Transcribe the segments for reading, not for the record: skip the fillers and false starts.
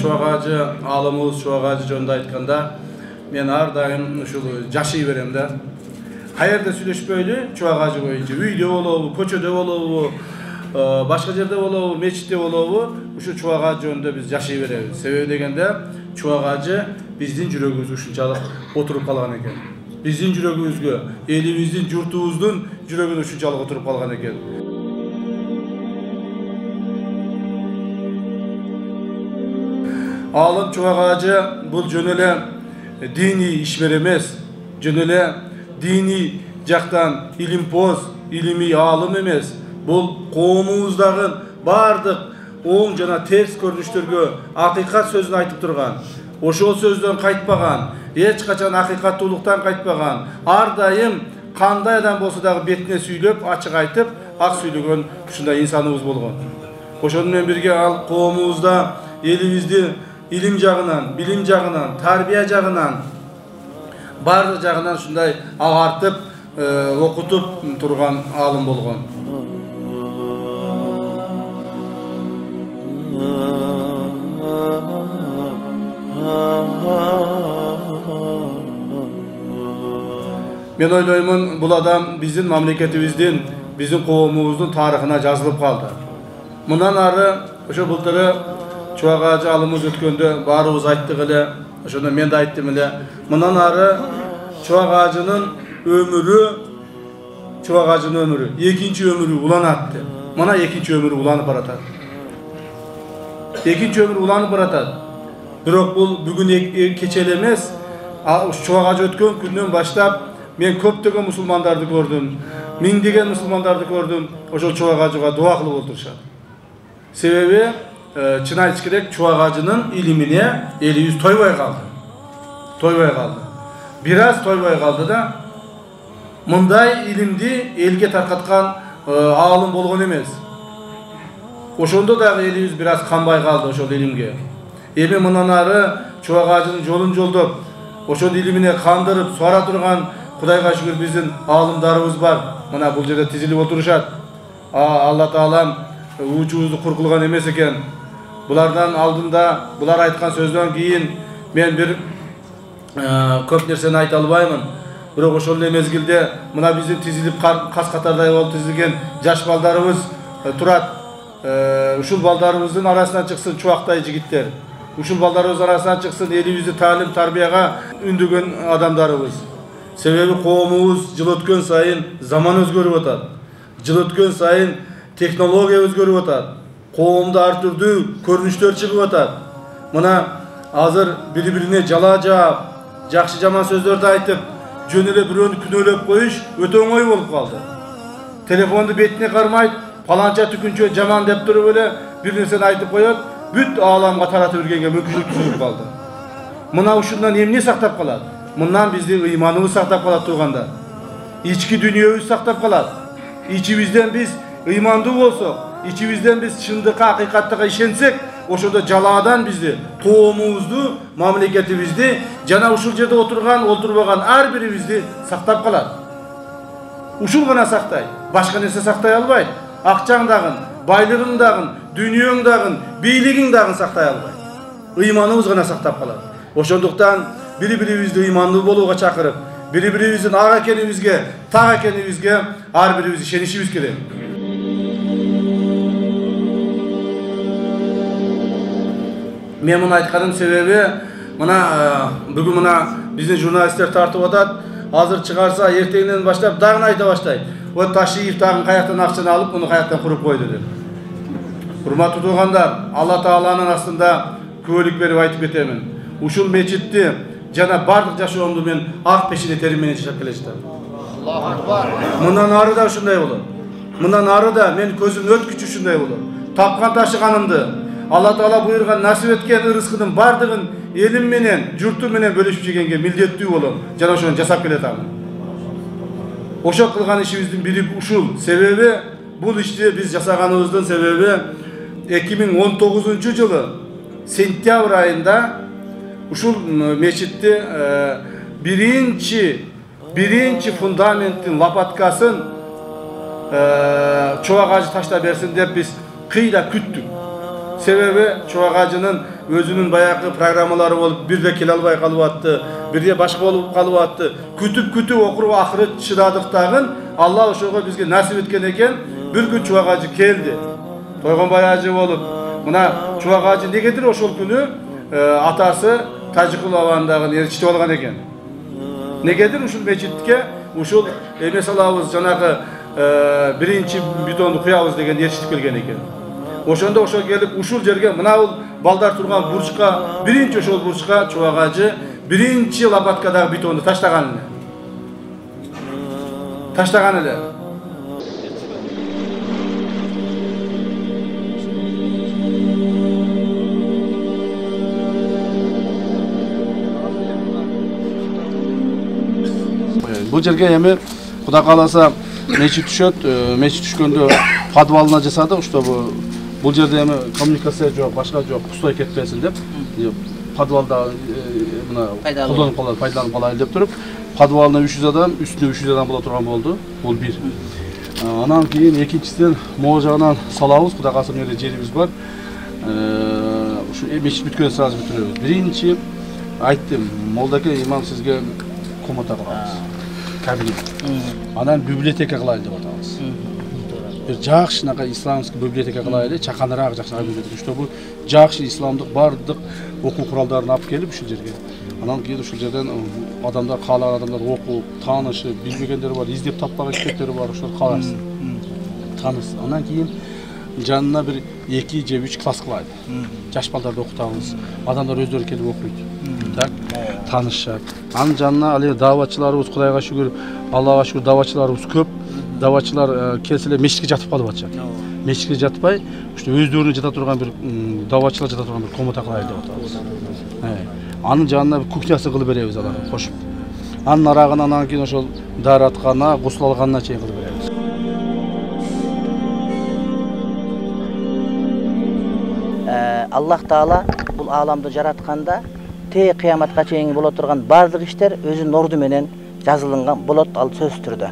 Чубак ажы алымыбыз Чубак ажы жөнүндө айтканда мен ар дайым ушул жашай берем да. Каерде сүйлөшпөйлү Чубак ажы боюнча үйдө болобу, көчөдө болобу, башка жерде болобу, мечитте болобу, ушу Чубак ажы жөнүндө биз жашай беребиз. Себеби дегенде Чубак ажы биздин жүрөгүбүзгө ушунчалык отуруп калган экен. Биздин жүрөгүбүзгө, элибиздин, журтубуздун жүрөгүнө ушунчалык отуруп калган экен. Алым Чубак ажы бул жөн эле диний ишмер эмес, жөн эле диний жактан илимпоз, илимий алым эмес. Бул коомубуздагы бардык оң жана терс көрүнүштөргө акыйкат сөзүн айтып турган, ошол сөздөн кайтпаган, эч качан акыйкаттуулуктан кайтпаган, ар дайым кандай адам болсо дагы бетине сүйлөп, ачык айтып, ак сүйлөгөн ушундай инсаныбыз болгон. Ошону менен бирге ал коомубузда элибизди илим жагынан, билим жагынан, тарбия жагынан, бардык жагынан ушундай агартып, окутуп турган алым болгон. Мен ойлоймун, бул адам биздин мамлекетибиздин, биздин коомубуздун тарыхына жазылып калды. Мындан ары ошо былтыры Чубак ажы алымыбыз өткөндө баарыбыз айттык эле, ошондо мен да айттым эле. Мындан ары Чубак ажынын өмүрү, Чубак ажынын өмүрү, экинчи өмүрү уланат деп. Мына экинчи өмүрү уланып баратат. Экинчи өмүрү уланып баратат. Бирок бул бүгүн кече эле эмес, Чубак ажы өткөн күндөн баштап мен көптөгөн мусулмандарды көрдүм, миңдеген мусулмандарды көрдүм, ошол Чубак ажыга дуа кылып отурушат. Себеби чын айтыш керек, Чубак ажынын илимине элибиз тойбой калды. Тойбой калды. Бир аз тойбой калды да, мындай илимди элге таркаткан алым болгон эмес. Ошондо дагы элибиз бир аз канбай калды ошол илимге. Эми мындан ары Чубак ажынын жолун жолдоп, ошол илимине кандырып, суара турган Кудайга шүгүр биздин алымдарыбыз бар. Мына бул жерде тизилип отурушат. Алла Таалам учубузду кур кылган эмес экен. Булардан алдында, булар айткан сөздөн кийин мен бир көп нерсени айта албаймын. Бирок ошол эле мезгилде мына биздин тизилип кас катардай болуп тизилген жаш балдарыбыз турат. Ушул балдарыбыздын арасынан чыксын чубактай жигиттер. Ушул балдарыбыз арасынан чыксын элибизди таалим тарбияга үндөгөн адамдарыбыз. Себеби коомубуз жыл өткөн сайын заман өзгөрүп атат. Жыл өткөн сайын технология өзгөрүп атат. Коомдо ар түрдүү көрүнүштөр чыгып атат. Мына азыр бири-бирине жала жаап, жакшы жаман сөздөрдү айтып, жөн эле бирөөнү күнөөлөп коюш өтө оңой болуп калды. Телефонду бетине кармайт, паланча түкүнчө жаман деп туруп эле бир нерсени айтып коет, бүт ааламга таратып бергенге мүмкүнчүлүк түзүлүп калды. Мына ушундан эмне сактап калат? Мындан биздин ыйманыбыз сактап калат турганда. Ички дүнүйөбүз сактап калат. Ичибизден биз ыймандуу болсок, ичибизден биз чындыкка, акыйкаттыкка ишенсек, ошондо жалаадан бизди, коомубузду, мамлекетибизди жана ушул жерде отурбаган ар бирибизди сактап калат. Ушул гана сактайт, башка нерсе сактай албайт. Акчаң дагы, байлыгың дагы, дүнүйөң дагы, бийлигиң дагы сактай албайт. Ыйманыбыз гана сактап калат. Ошондуктан бири-бирибизди ыймандуу болууга чакырып, бири-бирибиздин ак экенибизге, так экенибизге ар бирибиз ишенишибиз керек. Мен муну айтканымдын себеби, мына бүгүн мына биздин журналисттер тартып атат, азыр чыгарса эртеңден баштап дагы айта баштайт. Вот Ташиев дагы каяктан акчаны алып, муну каяктан куруп койду деп. Урматтуу туугандар, Алла Тааланын астында күбөлүк берип айтып кетемин. Ушул мечитти жана бардык жашоомду мен ак пешине терим менен жашап келе жатам. Аллаху акбар. Мындан ары да ушундай болот. Мындан ары да мен көзүм өткүчү ушундай болот. Тапкан ташыганымды, Алла Таала буйруган насип эткен ырыскынын бардыгын элим менен, журтум менен бөлүшүп жегенге милдеттүү болом. Жана ошону жасап келатам. Ошо кылган ишибиздин бири ушул. Себеби бул ишти биз жасаганыбыздын себеби 2019-жылы сентябрь айында ушул мечитти биринчи фундаменттин лопаткасын Чубак ажы таштап берсин деп биз кыйла күттүк. Sebebi Çubak Hacı'nın özünün bayakı programmaları olup bir de kele albay kalıp attı, bir de başka olup kalıp attı. Kütüp okurup ahırı çıdadıktağın Allah oşoğa bizge nasip etken eken bir gün Çubak Hacı keldi. Toygonbay Hacı olup buna Çubak Hacı negedir oşol günü atası Tacıkul avandagı erçiti olgan eken. Negedir uşul meçitke uşul emes alabız janagı birinci bitondu kuyabız degen erçitip kelgen eken. Oşonda oşo gelip uşul jerge mına balдар turgan burçka birinci oşol burçka Çubak Hacı birinci lapatkadagı bitondu taştagan ele. Bu жерге эми Кудай кааласа мечит түшөт, мечит түшкөндө подвалына жасадык, чтобы бул жерде эми коммуникация жок, башка жок, пустой кетпесин деп, подвалда мына пайдаланып калайлы деп туруп, подвалына 300 адам, үстүнө 300 адам боло турган болду. Бул бир. Анан кийин экинчисинен могу жагынан салабыз, Кудай кааласа мына жерибиз бар. Ушу мечит бүткөндөн сразу бүтүрөбүз. Биринчи айттым, молдаке имам сизге комната кылабыз. Кабинет. Анан библиотека кылайлы деп атабыз. Бир жакшынакай исламский библиотека кылайлы, чаканыраак жакшынакай библиотека, чтобы жакшы исламдык бардык окуу куралдарын алып келип ушул жерге. Анан кийин ушул жерден адамдар, каалаган адамдар окуп, таанышып, билбегендери бар, издеп таппаган китептери бар, ошол каласын. Танысын. Анан кийин жанына бир 2 же 3 класс кылайлы. Жаш балдарды окутабыз. Адамдар өздөрү келип окуйт. Так, танышат. Анын жанына ал даватчыларыбыз, Кудайга шүгүр, Аллага шүгүр даватчыларыбыз көп. Даватчылар келселер мешитке жатып калып атышат. Мешитке жатпай, уште өздөрүнө жата турган бир даватчылар жата турган бир комната кылайлы деп атабыз. Анын жанына бир кухнясы кылып беребиз аларды кошуп. Анын арагына анан кийин ошол даараткана, гусул алганына чейин кылып беребиз. Аллах Таала бул ааламды жаратканда те кыяматка чейин боло турган бардык иштер өзүнүн орду менен жазылынган болот, ал сөзсүз түрдө.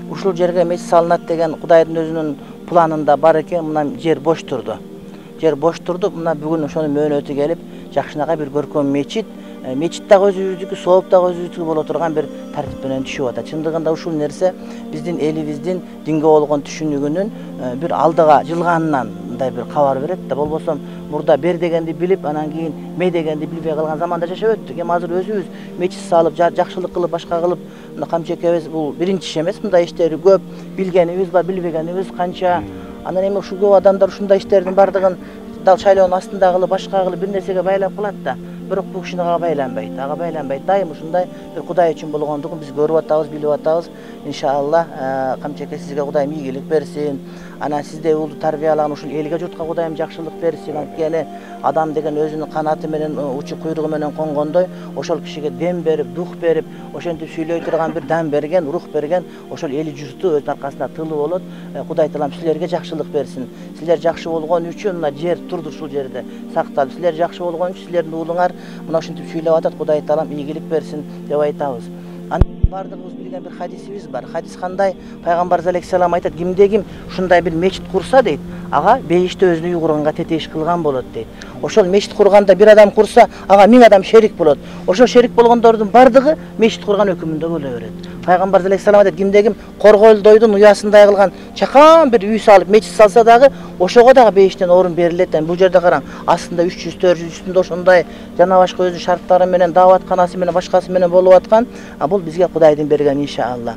Ушул жерге мечит салынат деген Кудайдын өзүнүн планында бар экен, мына жер бош турду. Жер бош турду, мына бүгүн ошонун мөөнөтү келип, жакшынакай бир көркөм мечит, мечит дагы өзүбүздүкү, сооп дагы өзүбүздүкү боло турган бир тартип менен түшүп атат. Чындыгында ушул нерсе биздин элибиздин динге болгон түшүнүгүнүн бир алдыга жылганынан мындай бир кабар берет да. Болбосо мурда бер дегенди билип, анан кийин ме дегенди билбей калган заманда жашап өттүк. Эми азыр өзүбүз мечит салып, жакшылык кылып, башка кылып, мына камчекебиз бул биринчи иш эмес, мындай иштери көп, билгенибиз бар, билбегенибиз канча. Анан эми ушул көп адамдар ушундай иштердин бардыгын дал шайлоонун астында кылып, башка кылып бир нерсеге байлап калат да. Бирок бул кишини ага байланбайт. Дайым ушундай бир Кудай үчүн болгондугун биз көрүп атабыз, билип атабыз. Иншалла, камчеке сизге Кудайым ийгилик берсин. Анан сизде улду тарбиялаган ушул элге журтка Кудайым жакшылык берсин. Анткени адам деген өзүнүн канаты менен, учу куйругу менен конгондой, ошол кишиге дем берип, дух берип, ошентип сүйлөй турган бир дан берген, рух берген, ошол эли журту өзүнүн аркасында тылы болот. Кудай таалам силерге жакшылык берсин. Силер жакшы болгон үчүн мына жер турду, ушул жерде сакталып. Силер жакшы болгон үчүн силердин уулуңар мына ушинтип сүйлөп атат. Кудай таалам ийгилик берсин деп айтабыз. Бардыгыбыз билген бир хадисибиз бар. Хадис кандай? Пайгамбарыбыз алейхиссалам айтат, кимде-ким ушундай бир мечит курса дейт, ага бейиште өзүнүн үй курганга тетеш кылган болот дейт. Ошол мечит курганда бир адам курса, ага 1000 адам шерик болот. Ошол шерик болгондордун бардыгы мечит курган өкүмүндө боло берет. Пайгамбарыбыз алейхиссалам айтат, кимде-ким коргойлдойдун уясындай кылган чакан бир үй салып мечит салса дагы, ошого дагы бейиштен орун берилет. Бул жерде караң, астында 300, 400, үстүндө ошондой жана башка өзүнүн шарттары менен, даватканасы менен, башкасы менен болуп аткан. Бул бизге Кудайдын берген иншалла.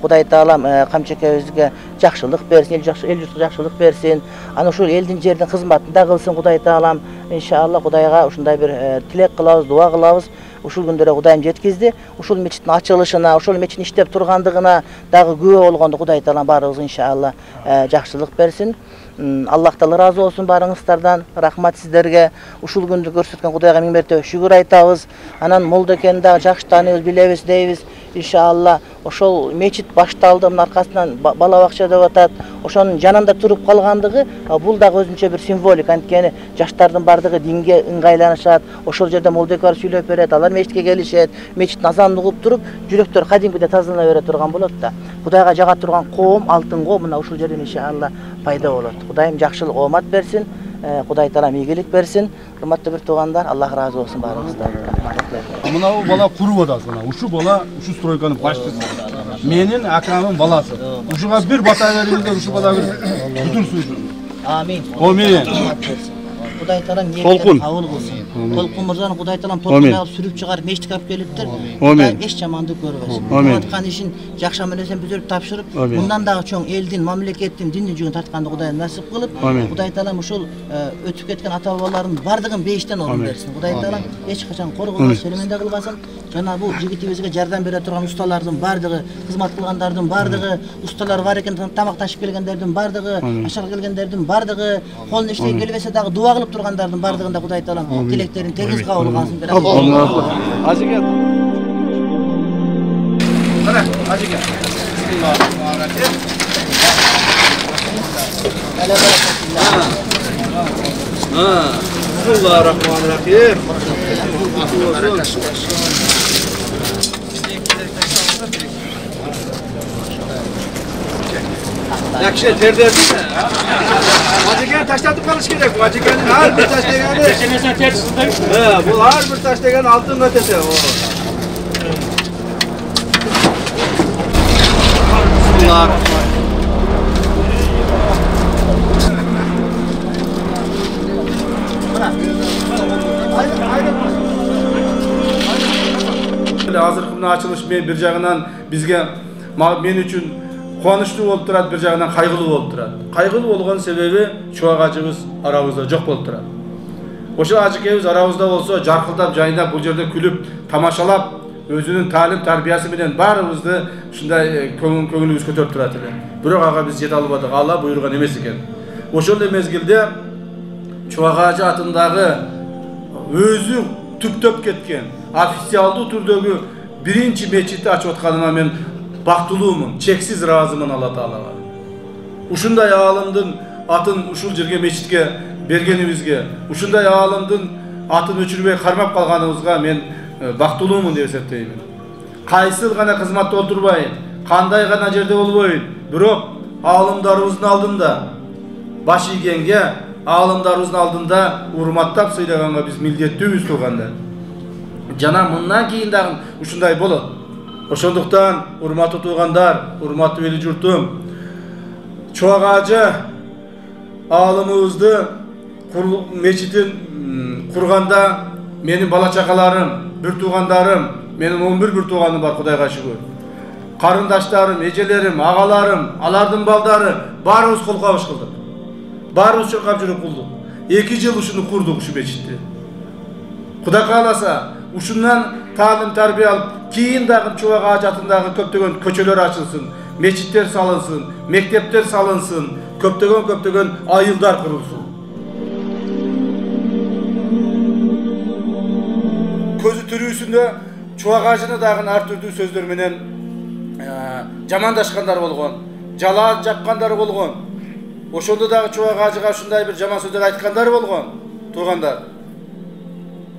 Кудай таалам камчекебизге жакшылык берсин, эл журтка жакшылык берсин. Аны ушул элдин жердин кызматында кылсын Кудай таалам. Иншалла Кудайга ушундай бир тилек кылабыз, дуа кылабыз. Ушул күндөргө Кудайым жеткизди. Ушул мечиттин ачылышына, ушул мечиттин иштеп тургандыгына дагы күбө болгондо Кудай таалам баарыбызга иншалла жакшылык берсин. Аллах таала разы болсун барыңыздардан. Рахмат сиздерге. Ушул күндү көрсөткөн Кудайга миң мәртебе шүгүр айтабыз. Анан молдекени дагы жакшы тааныбыз, билебиз дейбиз. Иншалла ошол мечит башталды, мына аркасынан бала бакча деп атат. Ошонун жанында туруп калгандыгы бул дагы өзүнчө бир символик. Анткени жаштардын бардыгы динге ыңгайланышат. Ошол жерде молдек бар сүйлөп берет, алар мечитке келишет. Мечиттин азанын угуп туруп, жүрөктөр кадимкидей тазалана бере турган болот да. Кудайга жага турган коом, алтын коом мына ушул жерден иншалла пайда болот. Кудайым жакшылык оомат берсин. Kuday Taala iyilik bersin. Hurmatly bir tuğanlar, Allah razı olsun barınızdan. Mına o bala kurup odası mına. Uşu bala, uşu stroykanın başçısı. Menin akamın balası. Uşuğa bir bataylarımızda uşu bala bir bütün suydun. Amin. Amin. Kuday Taala Tolkun. kabul kılsın. Tolkun Mirza'nı Kuday Taala Tolkun'a sürüp çıkarıp meştik alıp geliptir. Kuday eş jamandık görmesin. Atkan işin jakşam elesen büzülüp tapşırıp bundan daha çoğun eldin, mamlekettin, dinleyicini tartkandı Kuday nasip kılıp Kuday Taala uşul ötüp ketken ata babaların bardığın beşten orun versin. Kuday Taala hiç kaçan korkular selimende kılbasan. Jana bu jigitibizge jardam bere turgan ustalardyň bardygy, hyzmat kılganlardyň bardygy, ustalar var eken tamak taşıp kelgenlerdiň bardygy, aşar kelgenlerdiň bardygy, kolun işleýin gelbese dagı dua kılıp turganlardyň bardygynda Kuday Taala tileklerin tegiz kabul kılsın. Hacı gel. Mana, hacı gel. Bismillahirrahmanirrahim. Bismillahirrahmanirrahim. Yakşı terder mi? Hacı gel taşlatıp kalış gerek. Hacı gelin her bir taş degeni. Geçenesen tersizden. Bu her bir taş degen altın ötesi. Bismillahirrahmanirrahim. Hazırkımda açılış bir jagынан bizge men üçün kuanычтуу болуp турат, bir jagынан kaygılı болуп турат. Kaygılı болгон себеби чубак ажыбыз арабызда жок болуп турат. Ошо ажыкебиz arabızda болсо жаркылдап, жайнап, бул жерде күлүп, тамашалап, өзүнүн таалим тарбиясы менен баарыбызды ушундай көңүлүбүз көтөрүп турат эле. Бирок ага биз жете албадык. Алла буйруган эмес экен. Ошол эле мезгилде Чубак ажы атындагы өзү түптөп кеткен официалдуу түрдөгү биринчи мечитти ачып атканыма мен бактылуумун, чексиз ыраазымын Алла Таалага. Ушундай аалымдын атын ушул жерге мечитке бергенибизге, ушундай аалымдын атын өчүрбөй кармап калганыбызга мен бактылуумун деп эсептеймин. Кайсыл гана кызматта отурбайын, кандай гана жерде болбойн, бирок аалымдарыбыздын алдында баш ийгенге, аалымдарыбыздын алдында урматтап сыйлаганга биз милдеттүүбүз туугандар. Жана мындан кийин дагы ушундай болот. Ошондуктан урматтуу туугандар, урматтуу эли журтум, Чубак ажы аалымыбызды мечитин курганда менин бала чакаларым, бир туугандарым, менин 11 бир тууганым бар, Кудайга шүгүр. Карындаштарым, эжелерим, агаларым, алардын балдары баарыбыз кол кабыш кылдык. Баарыбыз чуркап жүрүп кылдык. 2 жыл ушуну курдук, ушу мечитти. Кудай кааласа, ушундан таалим тарбия алып, кийин дагы Чубак ажы атындагы көптөгөн көчөлөр ачылсын, мечиттер салынсын, мектептер салынсын, көптөгөн айылдар курулsun. Көзү тирүүсүндө Чубак ажыны дагы ар түрдүү сөздөр менен жамандашкандар болгон, жалаа жапкандар болгон. Ошондо дагы Чубак ажыга ушундай бир жаман сөздөр айткандар болгон, туугандар.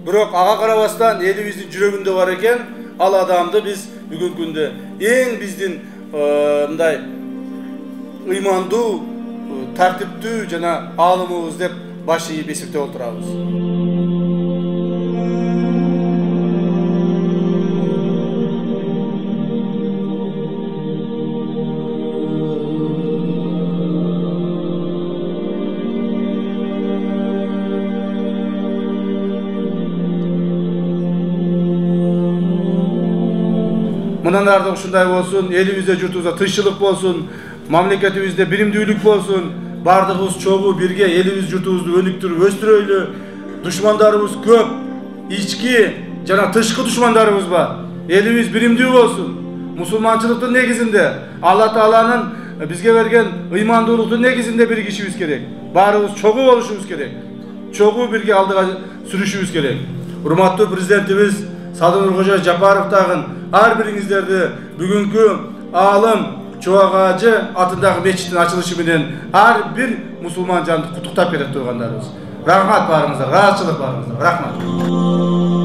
Бирок ага карабастан элибиздин жүрөгүндө бар экен, ал адамды биз бүгүнкү күндө эң биздин мындай ыймандуу, тартиптүү жана аалымыбыз деп баш ийип эсептеп отурабыз. Мындан ары ушундай болсун, элибизде, журтубузда тынччылык болсун, мамлекетибизде биримдүүлүк болсун, бардыгыбыз чогуу бирге элибиз, журтубузду өнүктүрүп өстүрөйлү. Душмандарыбыз көп, ички жана тышкы душмандарыбыз бар. Элибиз биримдүү болсун. Мусулманчылыктын негизинде, Алла Тааланын бизге берген ыймандуулуктун негизинде биригишибиз керек. Баарыбыз чогуу болушубуз керек. Чогуу бирге алдыга сүрүшүбүз керек. Урматтуу президентибиз Садыр Жапаров тагын ар бириңиздерди бүгүнкү аалым Чубак ажы атындагы мечиттин ачылышы менен ар бир мусулман жанды куттуктап кетет туугандарыбыз. Рахмат барыңыздар, ыраазычылык барыңыздар. Рахмат.